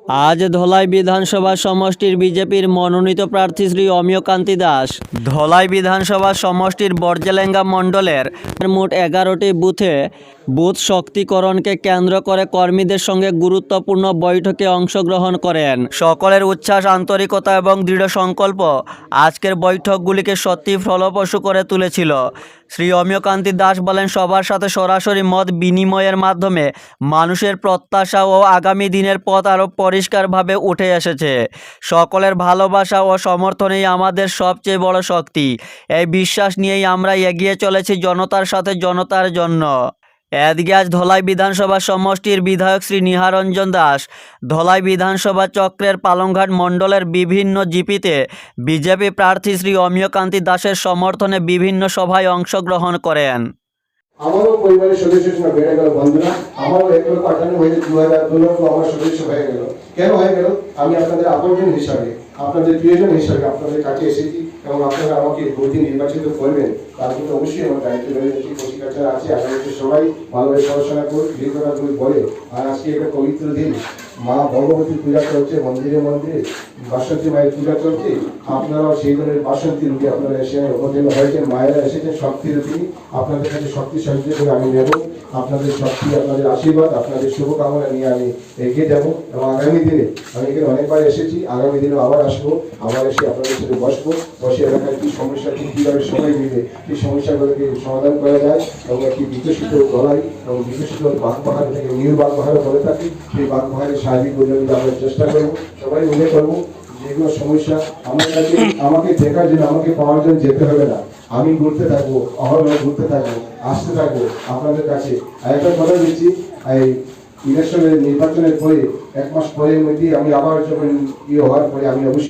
আজ ধলাই বিধানসভা সমষ্টির বিজেপির মনোনীত প্রার্থী শ্রী অমিয় কান্তি দাস ধলাই বিধানসভা সমষ্টির বর্জেলেঙ্গা মণ্ডলের মোট 11টি বুথে বুথ শক্তিকরণকে কেন্দ্র করে কর্মীদের সঙ্গে গুরুত্বপূর্ণ বৈঠকে অংশগ্রহণ করেন। সকলের উচ্ছ্বাস, আন্তরিকতা এবং দৃঢ় সংকল্প আজকের বৈঠকগুলিকে সত্যি ফলপ্রসূ করে তুলেছিল। শ্রী অমিয় কান্তি দাস বলেন, সবার সাথে সরাসরি মত বিনিময়ের মাধ্যমে মানুষের প্রত্যাশা ও আগামী দিনের পথ আরও পরিষ্কারভাবে উঠে এসেছে। সকলের ভালোবাসা ও সমর্থনই আমাদের সবচেয়ে বড় শক্তি। এই বিশ্বাস নিয়েই আমরা এগিয়ে চলেছি জনতার সাথে, জনতার জন্য। এদিকে আজ ধলাই বিধানসভা সমষ্টির বিধায়ক শ্রী নিহারঞ্জন দাস ধলাই বিধানসভা চক্রের পালংঘাট মণ্ডলের বিভিন্ন জিপিতে বিজেপি প্রার্থী শ্রী অমিয় কান্তি দাসের সমর্থনে বিভিন্ন সভায় অংশগ্রহণ করেন। আমারও পরিবারের সদস্য ছিল, বেড়ে গেল বন্ধুরা। আমারও 1,58,000 হয়ে 2,000 লোক আমার সদস্য হয়ে গেল। কেন হয়ে গেল? আমি আপনাদের আপনজন হিসাবে, আপনাদের প্রিয়জন হিসাবে আপনাদের কাছে এসেছি এবং আপনারা আমাকে ভোটে নির্বাচিত করবেন, তার জন্য অবশ্যই আমার দায়িত্ব রয়ে গেছে। কৃষিকাচার আছে, আগামীতে সবাই ভালোভাবে পড়াশোনা করুন, দীর্ঘতাগুলি বলে। আর আজকে একটা পবিত্র দিন, মা ভগবতীর পূজা চলছে, মন্দিরে মন্দিরে বাসন্তী মায়ের পূজা চলছে। আপনারাও সেই ধরনের বাসন্তী রূপে আপনারা এসে উপজেলা হয়েছেন, মায়েরা এসেছেন শক্তি রূপী। আপনাদের কাছে শক্তি সঞ্চয় করে আমি নেব। আপনাদের শক্তি, আপনাদের আশীর্বাদ, আপনাদের শুভকামনা নিয়ে আমি এগিয়ে যাব এবং আগামী দিনে, আমি এখানে অনেকবার এসেছি, আগামী দিনে আবার আসবো, আবার এসে আপনাদের সাথে বসবো, বসে এলাকায় কি সমস্যা, কীভাবে সবাই মিলে এই সমস্যাগুলোকে সমাধান করা যায় এবং একটি বিকশিত ধলাই এবং বিকশিত বাগবাহার থেকে নিউ বাগবাহারও বলে থাকি, সেই বাগবাহারের সার্বিক উন্নয়ন আমরা চেষ্টা করবো, সবাই মিলে করবো। যেগুলো সমস্যা আমার কাছে, আমাকে দেখার জন্য, আমাকে পাওয়ার জন্য যেতে হবে না, আমি ঘুরতে থাকবো, অহরহ ঘুরতে থাকবো, আসতে থাকবো আপনাদের কাছে। আর একটা কথা দিচ্ছি, এই ইলেকশনের নির্বাচনের পরে 1 মাস পরের মধ্যেই আমি আবার যখন হওয়ার পরে আমি অবশ্যই